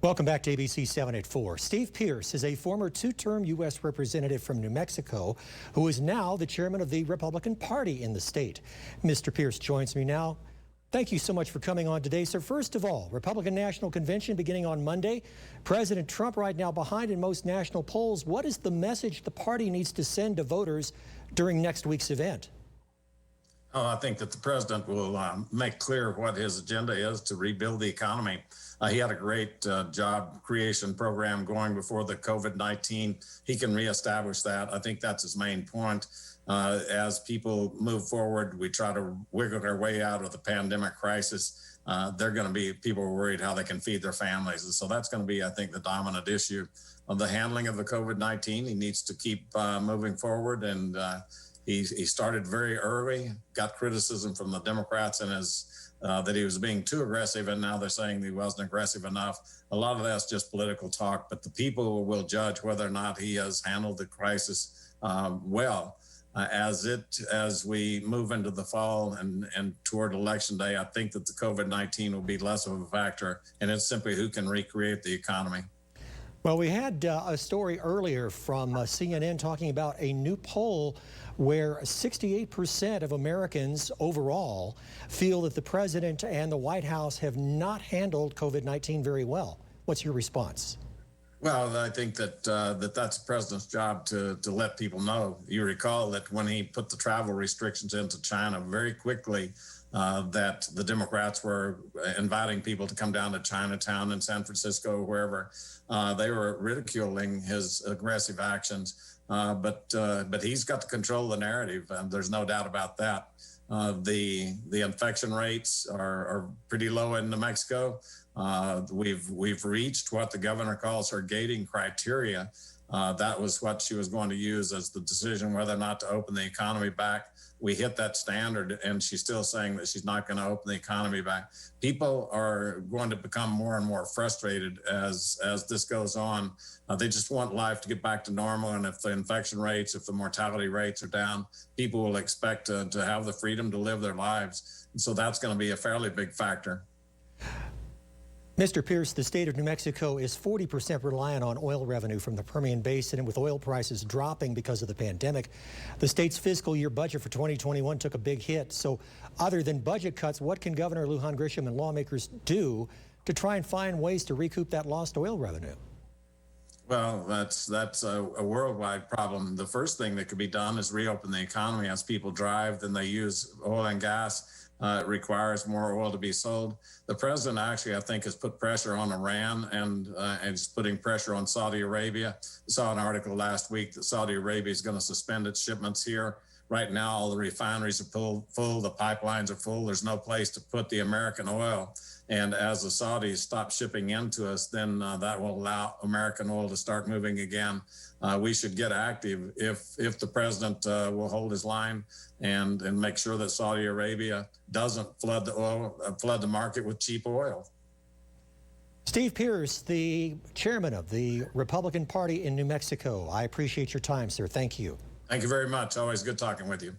Welcome back to ABC-7 at 4. Steve Pearce is a former two-term U.S. representative from New Mexico who is now the chairman of the Republican Party in the state. Mr. Pearce joins me now. Thank you so much for coming on today, sir. First of all, Republican National Convention beginning on Monday. President Trump right now behind in most national polls. What is the message the party needs to send to voters during next week's event? Oh, I think that the president will make clear what his agenda is to rebuild the economy. He had a great job creation program going before the COVID-19. He can reestablish that. I think that's his main point. As people move forward, we try to wiggle our way out of the pandemic crisis. They're going to be, people are worried how they can feed their families. And so that's going to be, I think, the dominant issue of the handling of the COVID-19. He needs to keep moving forward, and he started very early, got criticism from the Democrats and that he was being too aggressive, and now they're saying he wasn't aggressive enough. A lot of that's just political talk, but the people will judge whether or not he has handled the crisis well. As we move into the fall and toward Election Day, I think that the COVID-19 will be less of a factor, and it's simply who can recreate the economy. Well, we had a story earlier from CNN talking about a new poll where 68% of Americans overall feel that the president and the White House have not handled COVID-19 very well. What's your response? Well, I think that that's the president's job to let people know. You recall that when he put the travel restrictions into China very quickly, that the Democrats were inviting people to come down to Chinatown and San Francisco, wherever. They were ridiculing his aggressive actions. But he's got to control the narrative, and there's no doubt about that. The infection rates are pretty low in New Mexico. We've reached what the governor calls her gating criteria. That was what she was going to use as the decision whether or not to open the economy back. We hit that standard, and she's still saying that she's not going to open the economy back. People are going to become more and more frustrated as this goes on. They just want life to get back to normal, and if the infection rates, if the mortality rates are down, people will expect to have the freedom to live their lives. And so that's going to be a fairly big factor. Mr. Pearce, the state of New Mexico is 40% reliant on oil revenue from the Permian Basin, and with oil prices dropping because of the pandemic, the state's fiscal year budget for 2021 took a big hit. So other than budget cuts, what can Governor Lujan Grisham and lawmakers do to try and find ways to recoup that lost oil revenue? Well, that's a worldwide problem. The first thing that could be done is reopen the economy. As people drive, then they use oil and gas. It requires more oil to be sold. The president actually, I think, has put pressure on Iran and is putting pressure on Saudi Arabia. I saw an article last week that Saudi Arabia is going to suspend its shipments here. Right now, all the refineries are full, the pipelines are full. There's no place to put the American oil. And as the Saudis stop shipping into us, then that will allow American oil to start moving again. We should get active if the president will hold his line and make sure that Saudi Arabia doesn't flood the market with cheap oil. Steve Pearce, the chairman of the Republican Party in New Mexico. I appreciate your time, sir. Thank you. Thank you very much. Always good talking with you.